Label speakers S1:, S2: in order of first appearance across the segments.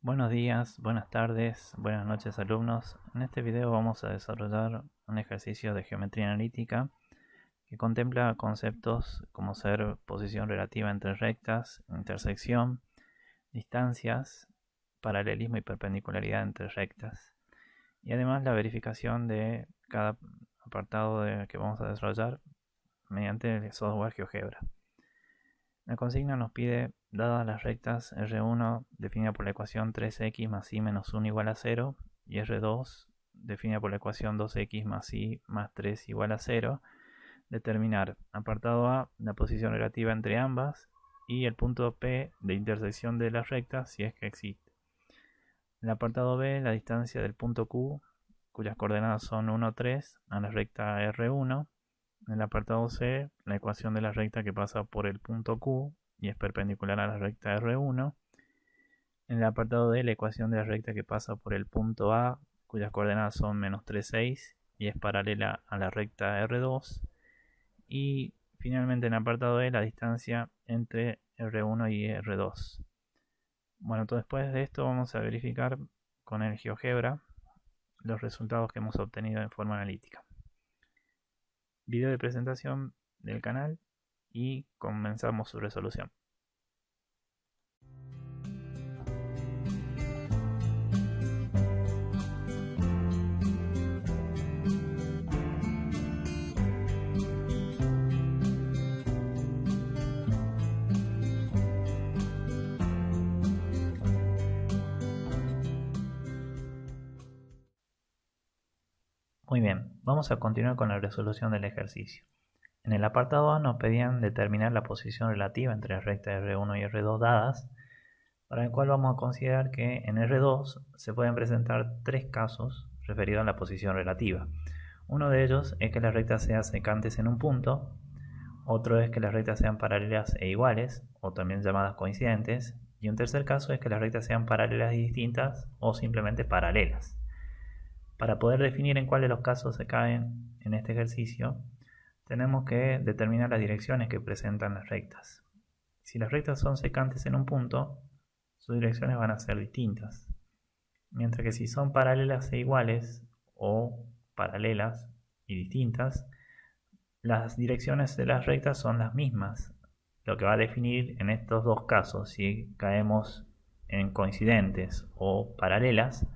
S1: Buenos días, buenas tardes, buenas noches alumnos. En este video vamos a desarrollar un ejercicio de geometría analítica que contempla conceptos como ser posición relativa entre rectas, intersección, distancias, paralelismo y perpendicularidad entre rectas. Y además la verificación de cada apartado que vamos a desarrollar mediante el software GeoGebra. La consigna nos pide, dadas las rectas R1 definida por la ecuación 3x más y menos 1 igual a 0 y R2 definida por la ecuación 2x más y más 3 igual a 0, determinar, apartado A, la posición relativa entre ambas y el punto P de intersección de las rectas si es que existe. En el apartado B, la distancia del punto Q, cuyas coordenadas son 1, 3, a la recta R1. En el apartado C, la ecuación de la recta que pasa por el punto Q y es perpendicular a la recta R1. En el apartado D, la ecuación de la recta que pasa por el punto A, cuyas coordenadas son menos 3, 6 y es paralela a la recta R2. Y finalmente en el apartado E, la distancia entre R1 y R2. Bueno, después de esto vamos a verificar con el GeoGebra los resultados que hemos obtenido en forma analítica. Video de presentación del canal y comenzamos su resolución. Muy bien, vamos a continuar con la resolución del ejercicio. En el apartado A nos pedían determinar la posición relativa entre la recta R1 y R2 dadas, para el cual vamos a considerar que en R2 se pueden presentar tres casos referidos a la posición relativa. Uno de ellos es que las rectas sean secantes en un punto, otro es que las rectas sean paralelas e iguales, o también llamadas coincidentes, y un tercer caso es que las rectas sean paralelas y distintas o simplemente paralelas. Para poder definir en cuál de los casos se caen en este ejercicio, tenemos que determinar las direcciones que presentan las rectas. Si las rectas son secantes en un punto, sus direcciones van a ser distintas. Mientras que si son paralelas e iguales o paralelas y distintas, las direcciones de las rectas son las mismas. Lo que va a definir en estos dos casos si caemos en coincidentes o paralelas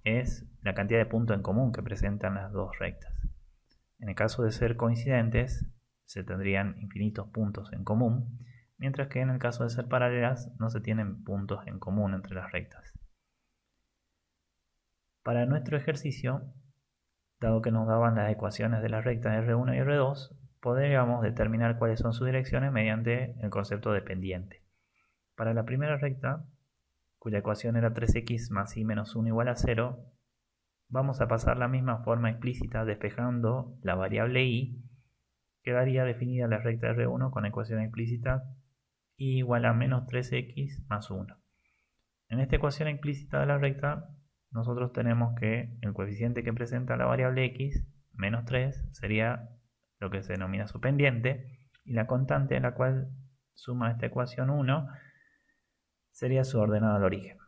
S1: es la cantidad de puntos en común que presentan las dos rectas. En el caso de ser coincidentes, se tendrían infinitos puntos en común, mientras que en el caso de ser paralelas no se tienen puntos en común entre las rectas. Para nuestro ejercicio, dado que nos daban las ecuaciones de las rectas R1 y R2, podríamos determinar cuáles son sus direcciones mediante el concepto de pendiente. Para la primera recta, cuya ecuación era 3x más y menos 1 igual a 0, vamos a pasar la misma forma explícita despejando la variable y. Quedaría definida la recta R1 con ecuación implícita y igual a menos 3x más 1. En esta ecuación implícita de la recta, nosotros tenemos que el coeficiente que presenta la variable x, menos 3, sería lo que se denomina su pendiente, y la constante en la cual suma esta ecuación 1 sería su ordenada al origen.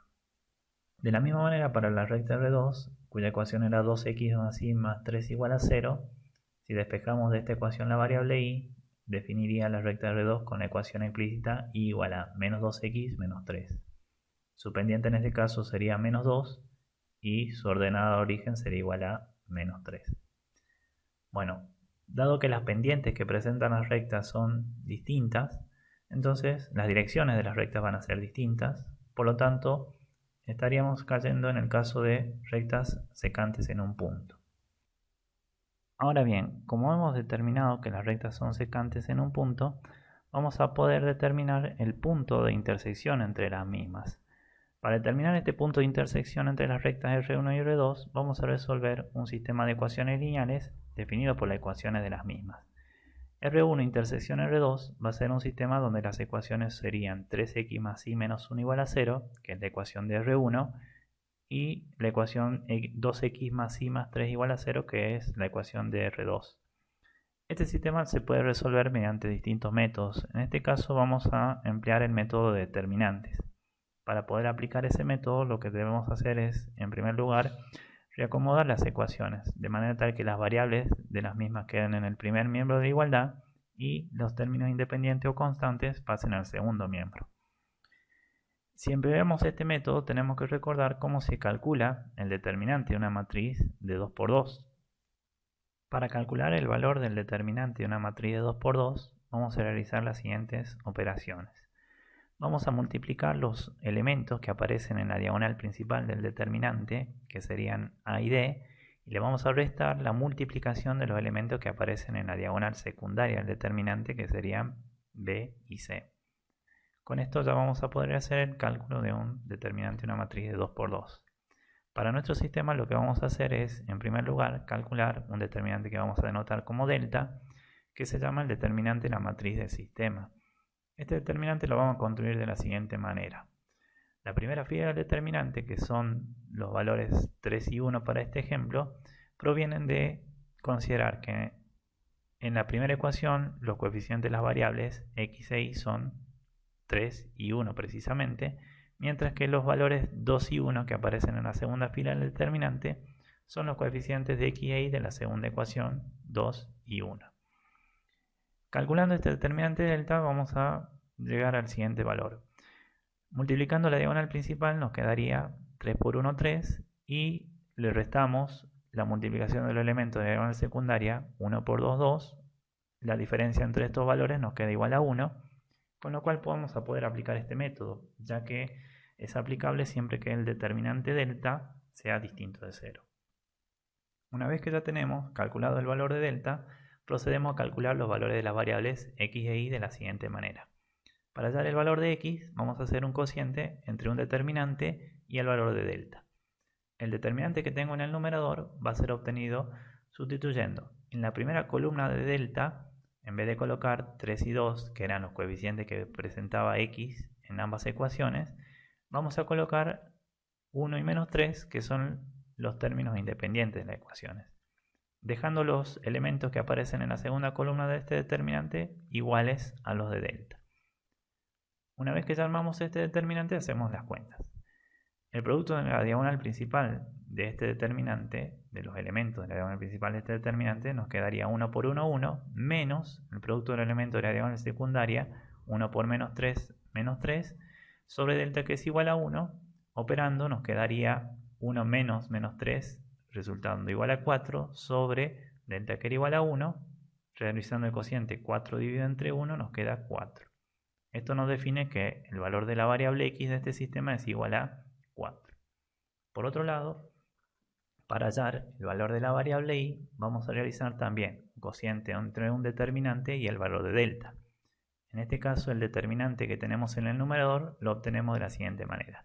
S1: De la misma manera para la recta R2, cuya ecuación era 2x más y más 3 igual a 0, si despejamos de esta ecuación la variable y, definiría la recta R2 con la ecuación implícita y igual a menos 2x menos 3. Su pendiente en este caso sería menos 2 y su ordenada de origen sería igual a menos 3. Bueno, dado que las pendientes que presentan las rectas son distintas, entonces las direcciones de las rectas van a ser distintas, por lo tanto estaríamos cayendo en el caso de rectas secantes en un punto. Ahora bien, como hemos determinado que las rectas son secantes en un punto, vamos a poder determinar el punto de intersección entre las mismas. Para determinar este punto de intersección entre las rectas R1 y R2, vamos a resolver un sistema de ecuaciones lineales definido por las ecuaciones de las mismas. R1 intersección R2 va a ser un sistema donde las ecuaciones serían 3x más y menos 1 igual a 0, que es la ecuación de R1, y la ecuación 2x más y más 3 igual a 0, que es la ecuación de R2. Este sistema se puede resolver mediante distintos métodos. En este caso vamos a emplear el método de determinantes. Para poder aplicar ese método, lo que debemos hacer es, en primer lugar, reacomodar las ecuaciones, de manera tal que las variables de las mismas queden en el primer miembro de la igualdad y los términos independientes o constantes pasen al segundo miembro. Si empleamos este método, tenemos que recordar cómo se calcula el determinante de una matriz de 2×2. Para calcular el valor del determinante de una matriz de 2×2, vamos a realizar las siguientes operaciones. Vamos a multiplicar los elementos que aparecen en la diagonal principal del determinante, que serían A y D, y le vamos a restar la multiplicación de los elementos que aparecen en la diagonal secundaria del determinante, que serían B y C. Con esto ya vamos a poder hacer el cálculo de un determinante de una matriz de 2×2. Para nuestro sistema lo que vamos a hacer es, en primer lugar, calcular un determinante que vamos a denotar como delta, que se llama el determinante de la matriz del sistema. Este determinante lo vamos a construir de la siguiente manera. La primera fila del determinante, que son los valores 3 y 1 para este ejemplo, provienen de considerar que en la primera ecuación los coeficientes de las variables x e y son 3 y 1 precisamente, mientras que los valores 2 y 1 que aparecen en la segunda fila del determinante son los coeficientes de x e y de la segunda ecuación 2 y 1. Calculando este determinante delta vamos a llegar al siguiente valor. Multiplicando la diagonal principal nos quedaría 3 por 1, 3, y le restamos la multiplicación de los elementos de la diagonal secundaria, 1 por 2, 2. La diferencia entre estos valores nos queda igual a 1, con lo cual vamos a poder aplicar este método, ya que es aplicable siempre que el determinante delta sea distinto de 0. Una vez que ya tenemos calculado el valor de delta, procedemos a calcular los valores de las variables x e y de la siguiente manera. Para hallar el valor de x, vamos a hacer un cociente entre un determinante y el valor de delta. El determinante que tengo en el numerador va a ser obtenido sustituyendo en la primera columna de delta, en vez de colocar 3 y 2, que eran los coeficientes que presentaba x en ambas ecuaciones, vamos a colocar 1 y menos 3, que son los términos independientes de las ecuaciones, dejando los elementos que aparecen en la segunda columna de este determinante iguales a los de delta. Una vez que ya armamos este determinante, hacemos las cuentas. El producto de la diagonal principal de este determinante, de los elementos de la diagonal principal de este determinante, nos quedaría 1 por 1, 1, menos el producto del elemento de la diagonal secundaria, 1 por menos 3, sobre delta, que es igual a 1. Operando nos quedaría 1 menos menos 3, resultando igual a 4, sobre delta, que era igual a 1. Realizando el cociente 4 dividido entre 1 nos queda 4. Esto nos define que el valor de la variable x de este sistema es igual a 4. Por otro lado, para hallar el valor de la variable y, vamos a realizar también un cociente entre un determinante y el valor de delta. En este caso, el determinante que tenemos en el numerador lo obtenemos de la siguiente manera.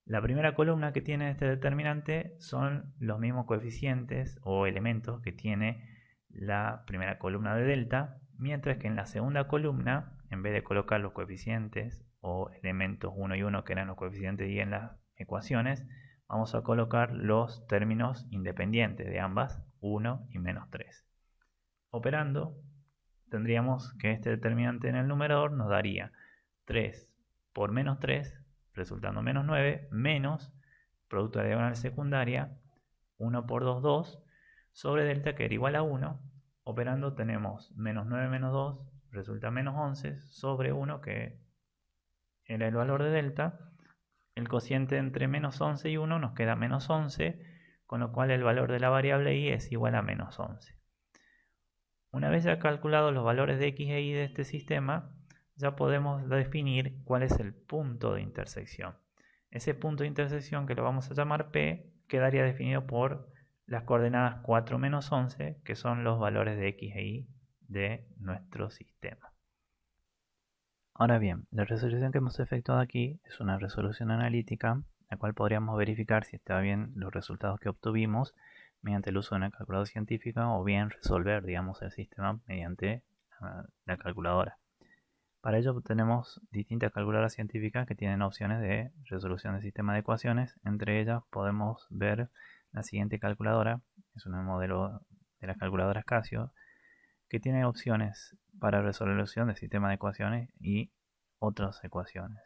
S1: La primera columna que tiene este determinante son los mismos coeficientes o elementos que tiene la primera columna de delta, mientras que en la segunda columna, en vez de colocar los coeficientes o elementos 1 y 1, que eran los coeficientes y en las ecuaciones, vamos a colocar los términos independientes de ambas, 1 y menos 3. Operando, tendríamos que este determinante en el numerador nos daría 3 por menos 3, resultando menos 9, menos producto de la diagonal secundaria, 1 por 2, 2, sobre delta, que era igual a 1. Operando tenemos menos 9 menos 2, resulta menos 11, sobre 1, que era el valor de delta. El cociente entre menos 11 y 1 nos queda menos 11, con lo cual el valor de la variable y es igual a menos 11. Una vez ya calculados los valores de x e y de este sistema, ya podemos definir cuál es el punto de intersección. Ese punto de intersección, que lo vamos a llamar P, quedaría definido por las coordenadas 4 menos 11, que son los valores de x e y de nuestro sistema. Ahora bien, la resolución que hemos efectuado aquí es una resolución analítica, la cual podríamos verificar si está bien los resultados que obtuvimos mediante el uso de una calculadora científica, o bien resolver, digamos, el sistema mediante la calculadora. Para ello tenemos distintas calculadoras científicas que tienen opciones de resolución de sistema de ecuaciones. Entre ellas podemos ver la siguiente calculadora, es un modelo de las calculadoras Casio, que tiene opciones para resolución de sistema de ecuaciones y otras ecuaciones.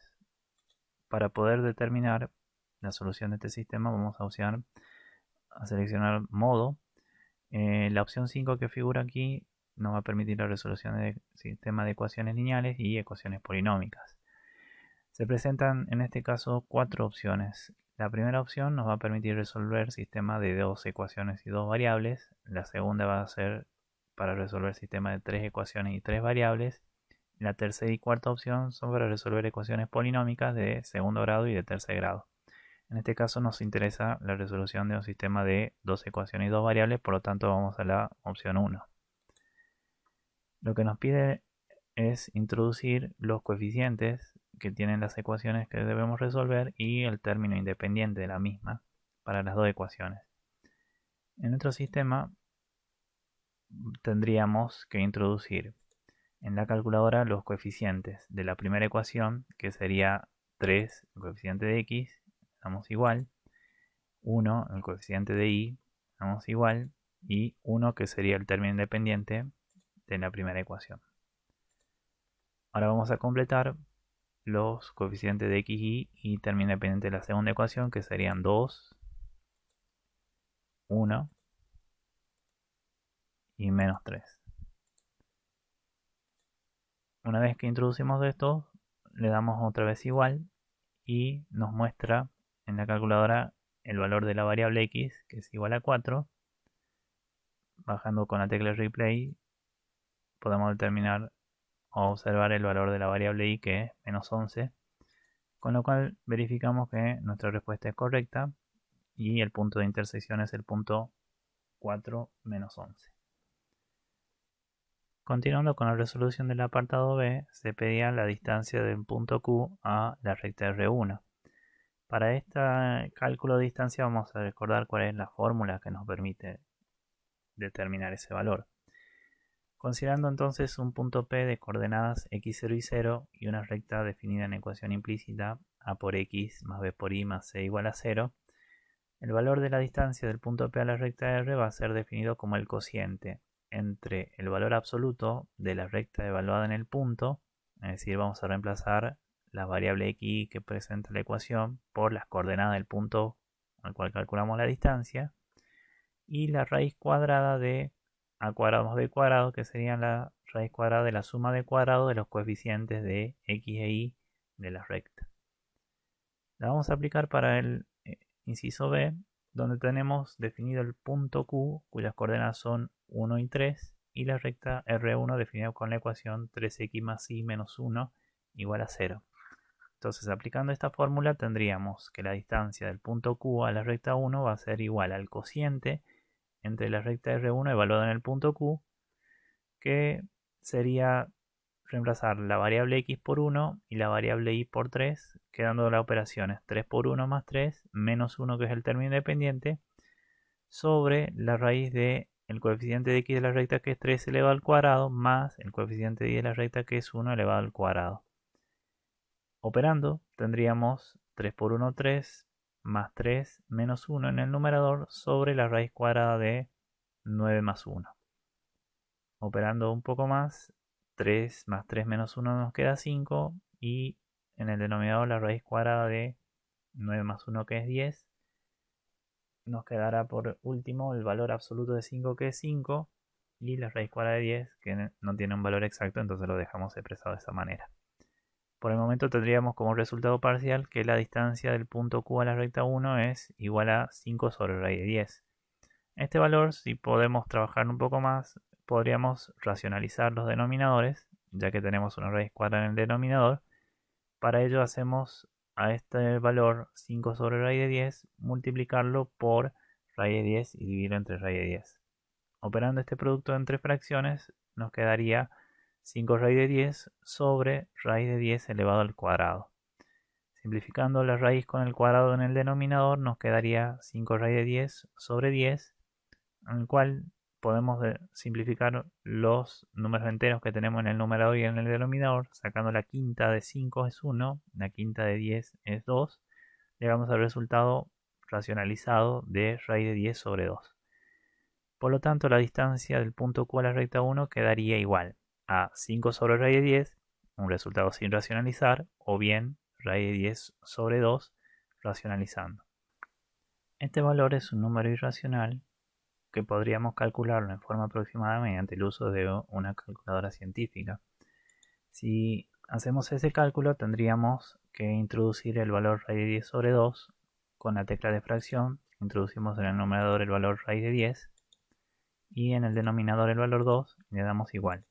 S1: Para poder determinar la solución de este sistema vamos a seleccionar modo. La opción 5 que figura aquí nos va a permitir la resolución de sistema de ecuaciones lineales y ecuaciones polinómicas. Se presentan en este caso 4 opciones. La primera opción nos va a permitir resolver sistema de 2 ecuaciones y 2 variables. La segunda va a ser para resolver sistema de 3 ecuaciones y 3 variables. La tercera y cuarta opción son para resolver ecuaciones polinómicas de segundo grado y de tercer grado. En este caso nos interesa la resolución de un sistema de 2 ecuaciones y 2 variables, por lo tanto vamos a la opción 1. Lo que nos pide es introducir los coeficientes que tienen las ecuaciones que debemos resolver y el término independiente de la misma para las 2 ecuaciones. En nuestro sistema tendríamos que introducir en la calculadora los coeficientes de la primera ecuación, que sería 3, el coeficiente de x, damos igual, 1, el coeficiente de y, damos igual, y 1, que sería el término independiente de la primera ecuación. Ahora vamos a completar los coeficientes de x, y término independiente de la segunda ecuación, que serían 2, 1 y menos 3. Una vez que introducimos esto, le damos otra vez igual y nos muestra en la calculadora el valor de la variable x, que es igual a 4. Bajando con la tecla replay podemos determinar o observar el valor de la variable y, que es menos 11, con lo cual verificamos que nuestra respuesta es correcta y el punto de intersección es el punto 4 menos 11. Continuando con la resolución del apartado B, se pedía la distancia del punto Q a la recta R1. Para este cálculo de distancia vamos a recordar cuál es la fórmula que nos permite determinar ese valor. Considerando entonces un punto P de coordenadas x0 y 0 y una recta definida en ecuación implícita a por x más b por y más c igual a 0, el valor de la distancia del punto P a la recta R va a ser definido como el cociente entre el valor absoluto de la recta evaluada en el punto, es decir, vamos a reemplazar la variable x que presenta la ecuación por las coordenadas del punto al cual calculamos la distancia, y la raíz cuadrada de a cuadrado más b cuadrado, que sería la raíz cuadrada de la suma de cuadrado de los coeficientes de x e y de la recta. La vamos a aplicar para el inciso B, donde tenemos definido el punto Q, cuyas coordenadas son 1 y 3, y la recta R1 definida con la ecuación 3x más y menos 1 igual a 0. Entonces, aplicando esta fórmula tendríamos que la distancia del punto Q a la recta 1 va a ser igual al cociente entre la recta R1 evaluada en el punto Q, que sería reemplazar la variable x por 1 y la variable y por 3, quedando las operaciones 3 por 1 más 3, menos 1, que es el término independiente, sobre la raíz de el coeficiente de x de la recta, que es 3 elevado al cuadrado, más el coeficiente de y de la recta, que es 1 elevado al cuadrado. Operando, tendríamos 3 por 1, 3, más 3 menos 1 en el numerador sobre la raíz cuadrada de 9 más 1. Operando un poco más, 3 más 3 menos 1 nos queda 5, y en el denominador la raíz cuadrada de 9 más 1, que es 10. Nos quedará por último el valor absoluto de 5, que es 5, y la raíz cuadrada de 10, que no tiene un valor exacto, entonces lo dejamos expresado de esa manera. Por el momento tendríamos como resultado parcial que la distancia del punto Q a la recta 1 es igual a 5 sobre raíz de 10. Este valor, si podemos trabajar un poco más, podríamos racionalizar los denominadores, ya que tenemos una raíz cuadrada en el denominador. Para ello hacemos a este valor 5 sobre raíz de 10, multiplicarlo por raíz de 10 y dividirlo entre raíz de 10. Operando este producto entre fracciones, nos quedaría 5 raíz de 10 sobre raíz de 10 elevado al cuadrado. Simplificando la raíz con el cuadrado en el denominador, nos quedaría 5 raíz de 10 sobre 10, en el cual podemos simplificar los números enteros que tenemos en el numerador y en el denominador. Sacando la quinta de 5 es 1, la quinta de 10 es 2. Llegamos al resultado racionalizado de raíz de 10 sobre 2. Por lo tanto, la distancia del punto Q a la recta 1 quedaría igual a 5 sobre raíz de 10, un resultado sin racionalizar, o bien raíz de 10 sobre 2 racionalizando. Este valor es un número irracional que podríamos calcularlo en forma aproximada mediante el uso de una calculadora científica. Si hacemos ese cálculo, tendríamos que introducir el valor raíz de 10 sobre 2 con la tecla de fracción. Introducimos en el numerador el valor raíz de 10 y en el denominador el valor 2 y le damos igual.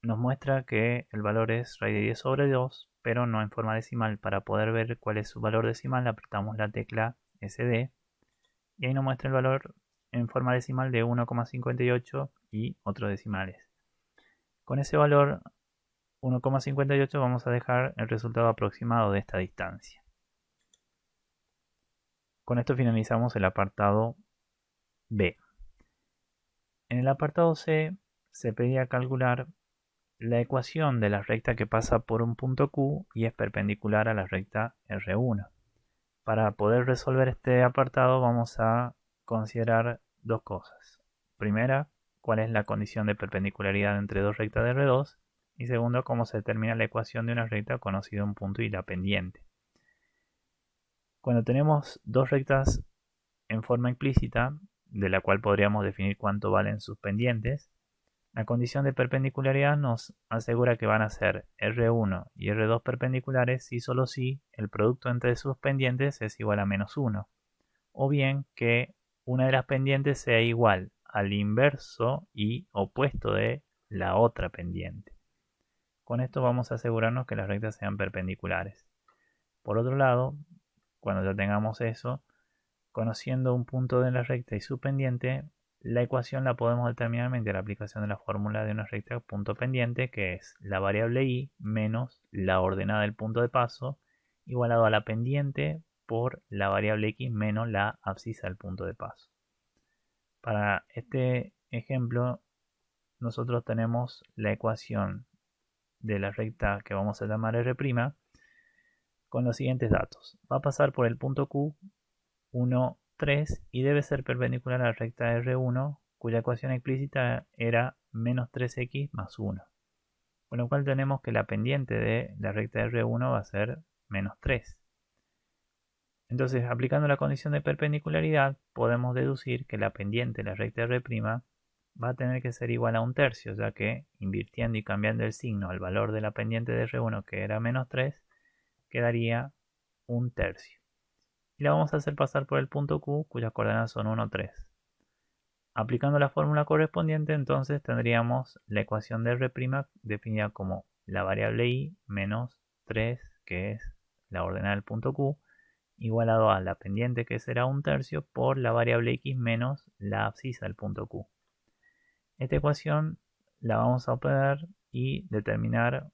S1: Nos muestra que el valor es raíz de 10 sobre 2, pero no en forma decimal. Para poder ver cuál es su valor decimal, apretamos la tecla SD y ahí nos muestra el valor en forma decimal de 1,58 y otros decimales. Con ese valor 1,58 vamos a dejar el resultado aproximado de esta distancia. Con esto finalizamos el apartado B. En el apartado C se pedía calcular la ecuación de la recta que pasa por un punto Q y es perpendicular a la recta R1. Para poder resolver este apartado vamos a considerar dos cosas. Primera, cuál es la condición de perpendicularidad entre dos rectas de R2. Y segundo, cómo se determina la ecuación de una recta conocida un punto y la pendiente. Cuando tenemos dos rectas en forma implícita, de la cual podríamos definir cuánto valen sus pendientes, la condición de perpendicularidad nos asegura que van a ser R1 y R2 perpendiculares si solo si el producto entre sus pendientes es igual a menos 1, o bien que una de las pendientes sea igual al inverso y opuesto de la otra pendiente. Con esto vamos a asegurarnos que las rectas sean perpendiculares. Por otro lado, cuando ya tengamos eso, conociendo un punto de la recta y su pendiente, la ecuación la podemos determinar mediante la aplicación de la fórmula de una recta punto pendiente, que es la variable y menos la ordenada del punto de paso, igualado a la pendiente por la variable x menos la abscisa del punto de paso. Para este ejemplo, nosotros tenemos la ecuación de la recta que vamos a llamar R' con los siguientes datos. Va a pasar por el punto Q, 1, 3 y debe ser perpendicular a la recta R1, cuya ecuación explícita era menos 3x más 1. Con lo cual tenemos que la pendiente de la recta R1 va a ser menos 3. Entonces, aplicando la condición de perpendicularidad, podemos deducir que la pendiente de la recta R' va a tener que ser igual a un tercio, ya que invirtiendo y cambiando el signo al valor de la pendiente de R1, que era menos 3, quedaría un tercio. Y la vamos a hacer pasar por el punto Q, cuyas coordenadas son 1, 3. Aplicando la fórmula correspondiente, entonces tendríamos la ecuación de R' definida como la variable y menos 3, que es la ordenada del punto Q, igualado a la pendiente, que será un tercio, por la variable x menos la abscisa del punto Q. Esta ecuación la vamos a obtener y determinar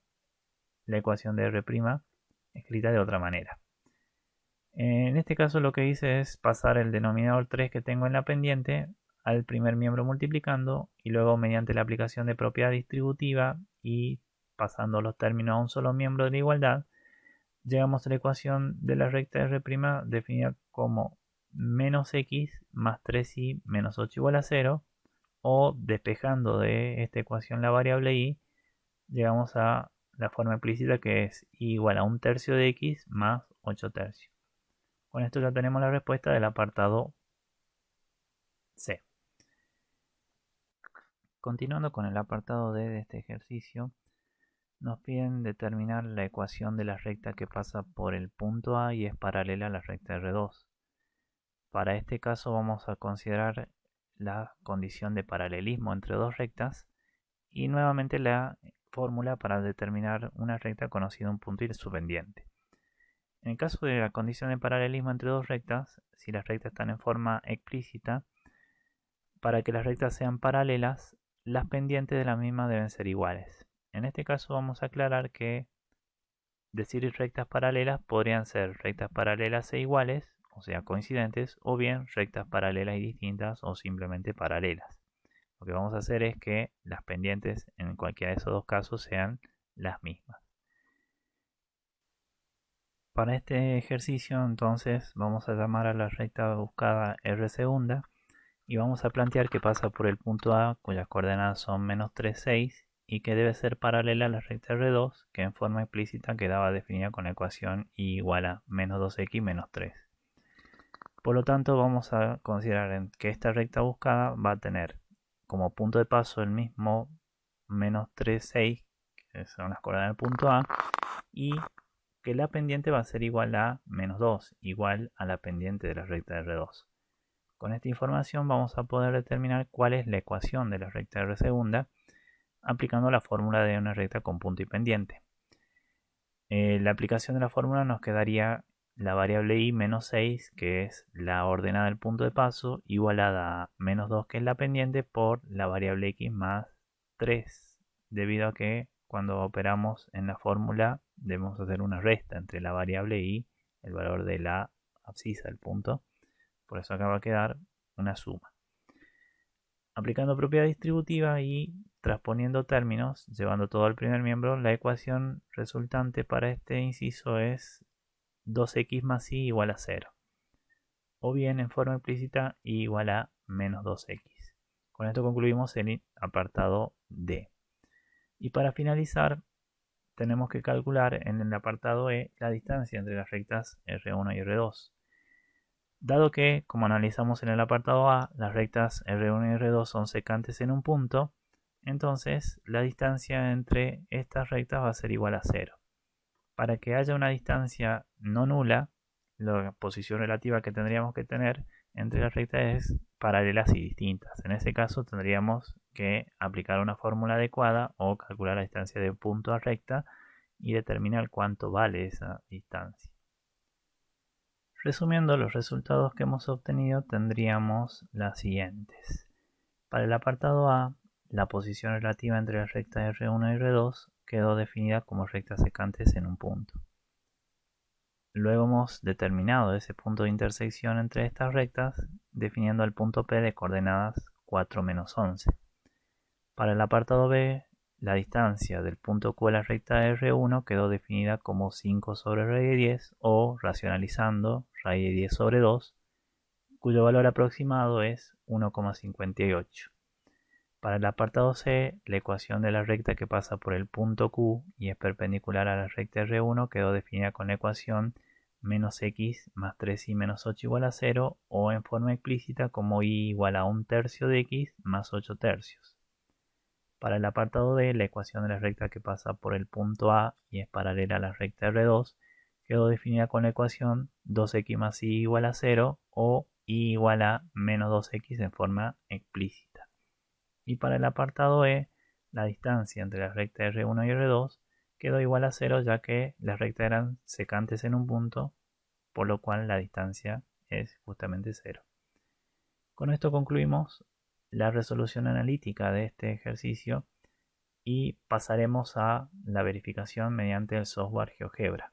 S1: la ecuación de R' escrita de otra manera. En este caso lo que hice es pasar el denominador 3 que tengo en la pendiente al primer miembro multiplicando y luego mediante la aplicación de propiedad distributiva y pasando los términos a un solo miembro de la igualdad, llegamos a la ecuación de la recta R' definida como menos x más 3y menos 8 igual a 0, o despejando de esta ecuación la variable y, llegamos a la forma implícita que es y igual a un tercio de x más 8 tercios. Con esto ya tenemos la respuesta del apartado C. Continuando con el apartado D de este ejercicio, nos piden determinar la ecuación de la recta que pasa por el punto A y es paralela a la recta R2. Para este caso vamos a considerar la condición de paralelismo entre dos rectas y nuevamente la fórmula para determinar una recta conocida un punto y su pendiente. En el caso de la condición de paralelismo entre dos rectas, si las rectas están en forma explícita, para que las rectas sean paralelas, las pendientes de la misma deben ser iguales. En este caso vamos a aclarar que decir rectas paralelas podrían ser rectas paralelas e iguales, o sea coincidentes, o bien rectas paralelas y distintas o simplemente paralelas. Lo que vamos a hacer es que las pendientes en cualquiera de esos dos casos sean las mismas. Para este ejercicio entonces vamos a llamar a la recta buscada R segunda y vamos a plantear que pasa por el punto A cuyas coordenadas son menos 3, 6 y que debe ser paralela a la recta R2, que en forma explícita quedaba definida con la ecuación y igual a menos 2x menos 3. Por lo tanto, vamos a considerar que esta recta buscada va a tener como punto de paso el mismo menos 3, 6, que son las coordenadas del punto A, y que la pendiente va a ser igual a menos 2, igual a la pendiente de la recta R2. Con esta información vamos a poder determinar cuál es la ecuación de la recta R segunda aplicando la fórmula de una recta con punto y pendiente. La aplicación de la fórmula nos quedaría la variable y menos 6, que es la ordenada del punto de paso, igualada a menos 2, que es la pendiente, por la variable x más 3, debido a que cuando operamos en la fórmula debemos hacer una resta entre la variable y el valor de la abscisa del punto. Por eso acá va a quedar una suma. Aplicando propiedad distributiva y transponiendo términos, llevando todo al primer miembro, la ecuación resultante para este inciso es 2x más y igual a 0. O bien en forma explícita y igual a menos 2x. Con esto concluimos el apartado D. Y para finalizar, tenemos que calcular en el apartado E la distancia entre las rectas R1 y R2. Dado que, como analizamos en el apartado A, las rectas R1 y R2 son secantes en un punto, entonces la distancia entre estas rectas va a ser igual a 0. Para que haya una distancia no nula, la posición relativa que tendríamos que tener entre las rectas es paralelas y distintas. En ese caso tendríamos que aplicar una fórmula adecuada o calcular la distancia de punto a recta y determinar cuánto vale esa distancia. Resumiendo los resultados que hemos obtenido, tendríamos las siguientes. Para el apartado A, la posición relativa entre las rectas R1 y R2 quedó definida como rectas secantes en un punto. Luego hemos determinado ese punto de intersección entre estas rectas, definiendo el punto P de coordenadas 4 menos 11. Para el apartado B, la distancia del punto Q a la recta R1 quedó definida como 5 sobre raíz de 10 o, racionalizando, raíz de 10 sobre 2, cuyo valor aproximado es 1,58. Para el apartado C, la ecuación de la recta que pasa por el punto Q y es perpendicular a la recta R1 quedó definida con la ecuación menos x más 3y menos 8 igual a 0, o en forma explícita como y igual a 1/3 de x más 8 tercios. Para el apartado D, la ecuación de la recta que pasa por el punto A y es paralela a la recta R2 quedó definida con la ecuación 2x más y igual a 0 o y igual a menos 2x en forma explícita. Y para el apartado E, la distancia entre la recta R1 y R2 quedó igual a 0, ya que las rectas eran secantes en un punto, por lo cual la distancia es justamente 0. Con esto concluimos la resolución analítica de este ejercicio y pasaremos a la verificación mediante el software GeoGebra.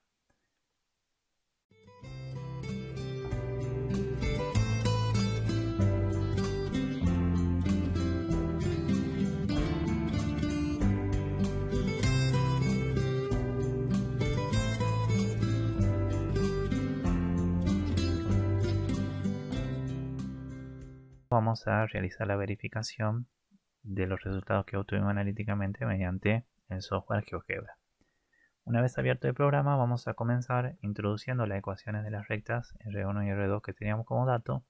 S1: Vamos a realizar la verificación de los resultados que obtuvimos analíticamente mediante el software GeoGebra. Una vez abierto el programa, vamos a comenzar introduciendo las ecuaciones de las rectas R1 y R2 que teníamos como dato,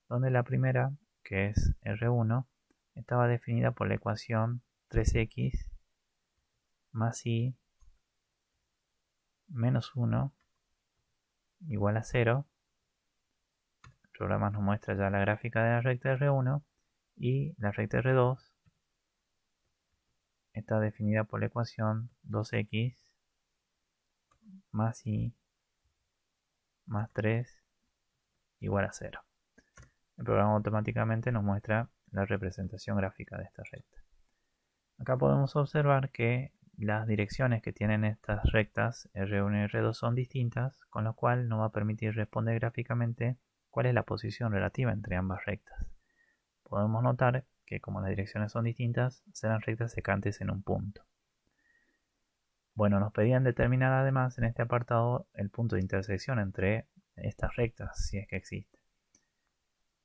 S1: donde la primera, que es R1, estaba definida por la ecuación 3x más y menos 1 igual a 0. El programa nos muestra ya la gráfica de la recta R1 y la recta R2 está definida por la ecuación 2x más y más 3 igual a 0. El programa automáticamente nos muestra la representación gráfica de esta recta. Acá podemos observar que las direcciones que tienen estas rectas R1 y R2 son distintas, con lo cual nos va a permitir responder gráficamente cuál es la posición relativa entre ambas rectas. Podemos notar que como las direcciones son distintas, serán rectas secantes en un punto. Bueno, nos pedían determinar además en este apartado el punto de intersección entre estas rectas, si es que existe.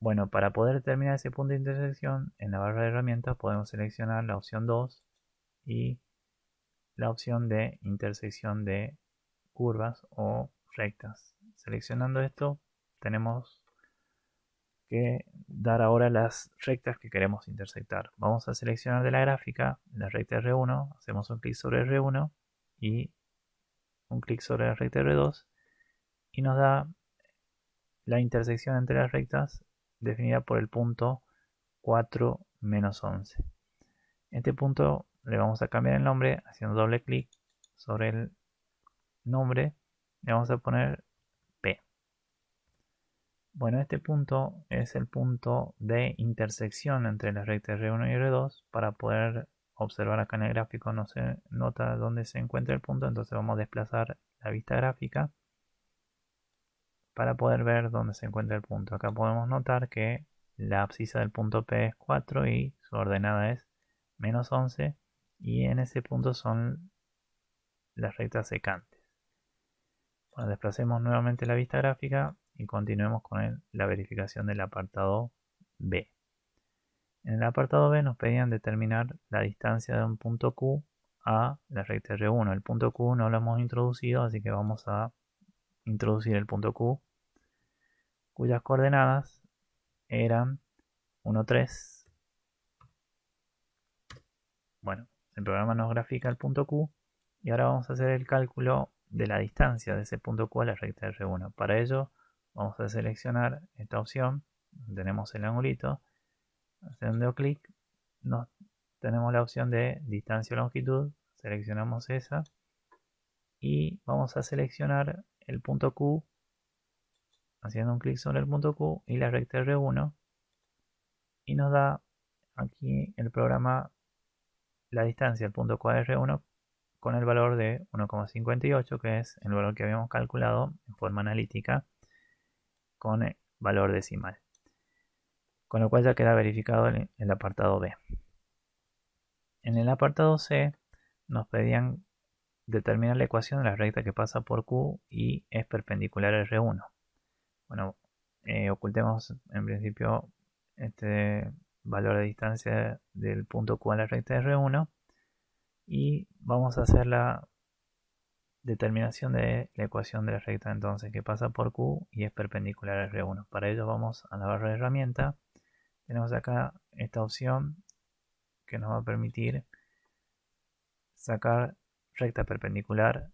S1: Bueno, para poder determinar ese punto de intersección, en la barra de herramientas podemos seleccionar la opción 2 y la opción de intersección de curvas o rectas. Seleccionando esto, tenemos que dar ahora las rectas que queremos intersectar. Vamos a seleccionar de la gráfica la recta R1, hacemos un clic sobre R1 y un clic sobre la recta R2 y nos da la intersección entre las rectas definida por el punto 4 menos 11. Este punto le vamos a cambiar el nombre haciendo doble clic sobre el nombre, le vamos a poner P. Bueno, este punto es el punto de intersección entre las rectas R1 y R2. Para poder observar acá en el gráfico no se nota dónde se encuentra el punto, entonces vamos a desplazar la vista gráfica para poder ver dónde se encuentra el punto. Acá podemos notar que la abscisa del punto P es 4 y su ordenada es menos 11 y en ese punto son las rectas secantes. Bueno, desplacemos nuevamente la vista gráfica y continuemos con la verificación del apartado B. En el apartado B nos pedían determinar la distancia de un punto Q a la recta R1. El punto Q no lo hemos introducido, así que vamos a introducir el punto Q, cuyas coordenadas eran 1, 3. Bueno, el programa nos grafica el punto Q y ahora vamos a hacer el cálculo de la distancia de ese punto Q a la recta R1. Para ello vamos a seleccionar esta opción, tenemos el angulito, haciendo clic tenemos la opción de distancia o longitud, seleccionamos esa y vamos a seleccionar el punto Q haciendo un clic sobre el punto Q y la recta R1 y nos da aquí el programa la distancia del punto Q a R1 con el valor de 1,58, que es el valor que habíamos calculado en forma analítica con el valor decimal. Con lo cual ya queda verificado el apartado B. En el apartado C nos pedían determinar la ecuación de la recta que pasa por Q y es perpendicular a R1. Bueno, ocultemos en principio este valor de distancia del punto Q a la recta de R1 y vamos a hacer la determinación de la ecuación de la recta entonces que pasa por Q y es perpendicular a R1. Para ello vamos a la barra de herramienta. Tenemos acá esta opción que nos va a permitir sacar recta perpendicular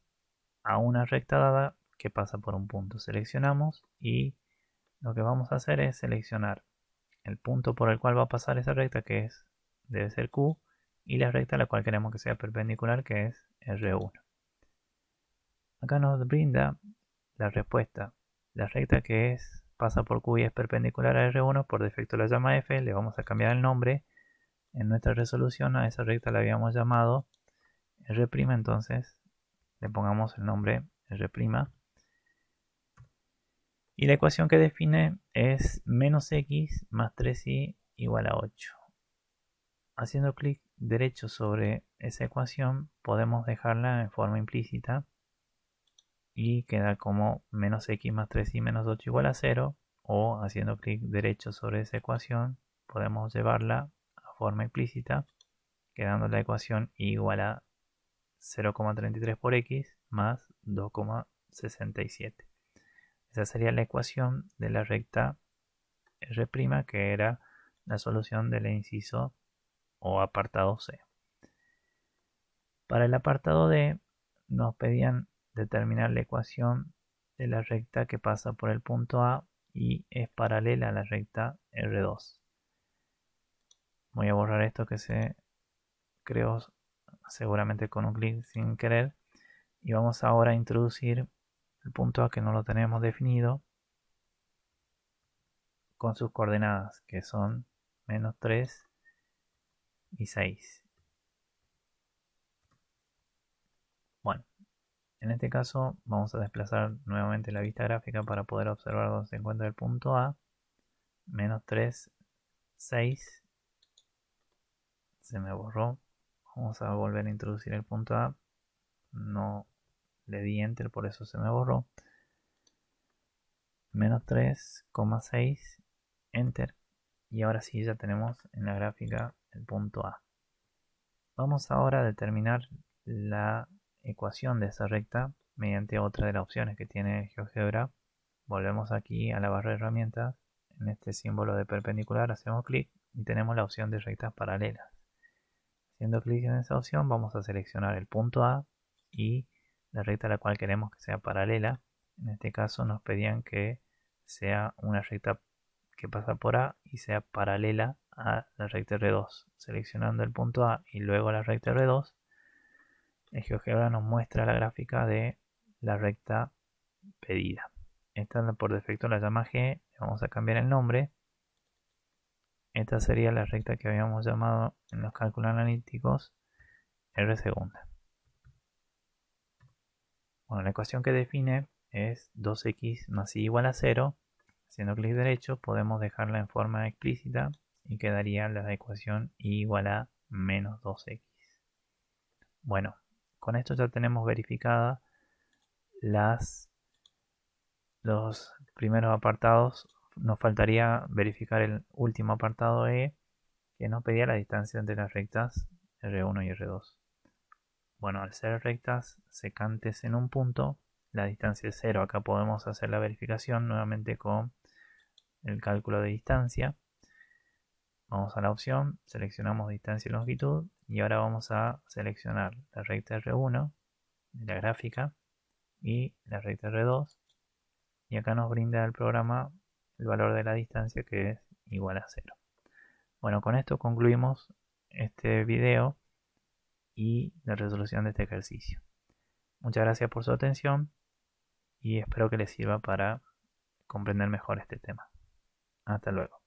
S1: a una recta dada que pasa por un punto. Seleccionamos y lo que vamos a hacer es seleccionar el punto por el cual va a pasar esa recta, que debe ser Q, y la recta a la cual queremos que sea perpendicular, que es R1. Acá nos brinda la respuesta. La recta que pasa por Q y es perpendicular a R1, por defecto la llama F, le vamos a cambiar el nombre. En nuestra resolución a esa recta la habíamos llamado R', entonces le pongamos el nombre R'. Y la ecuación que define es menos x más 3y igual a 8. Haciendo clic derecho sobre esa ecuación podemos dejarla en forma implícita y queda como menos x más 3y menos 8 igual a 0, o haciendo clic derecho sobre esa ecuación podemos llevarla a forma implícita quedando la ecuación igual a 0,33 por x más 2,67. Esa sería la ecuación de la recta R', que era la solución del inciso o apartado C. Para el apartado D nos pedían determinar la ecuación de la recta que pasa por el punto A y es paralela a la recta R2. Voy a borrar esto que se creó seguramente con un clic sin querer y vamos ahora a introducir el punto A que no lo tenemos definido con sus coordenadas que son menos 3 y 6. Bueno, en este caso vamos a desplazar nuevamente la vista gráfica para poder observar dónde se encuentra el punto A. Menos 3, 6. Se me borró. Vamos a volver a introducir el punto A. No le di enter, por eso se me borró. Menos 3,6. Enter. Y ahora sí ya tenemos en la gráfica el punto A. Vamos ahora a determinar la ecuación de esa recta mediante otra de las opciones que tiene GeoGebra. Volvemos aquí a la barra de herramientas, en este símbolo de perpendicular hacemos clic y tenemos la opción de rectas paralelas. Haciendo clic en esa opción vamos a seleccionar el punto A y la recta a la cual queremos que sea paralela. En este caso nos pedían que sea una recta que pasa por A y sea paralela a la recta R2. Seleccionando el punto A y luego la recta R2, el GeoGebra nos muestra la gráfica de la recta pedida. Esta por defecto la llama G, le vamos a cambiar el nombre. Esta sería la recta que habíamos llamado en los cálculos analíticos R segunda. Bueno, la ecuación que define es 2x más y igual a 0. Haciendo clic derecho podemos dejarla en forma explícita y quedaría la ecuación y igual a menos 2x. Bueno, con esto ya tenemos verificada los primeros apartados. Nos faltaría verificar el último apartado E, que nos pedía la distancia entre las rectas R1 y R2. Bueno, al ser rectas secantes en un punto, la distancia es 0. Acá podemos hacer la verificación nuevamente con el cálculo de distancia. Vamos a la opción, seleccionamos distancia y longitud y ahora vamos a seleccionar la recta R1 de la gráfica y la recta R2, y acá nos brinda el programa el valor de la distancia, que es igual a 0. Bueno, con esto concluimos este video y la resolución de este ejercicio. Muchas gracias por su atención y espero que les sirva para comprender mejor este tema. Hasta luego.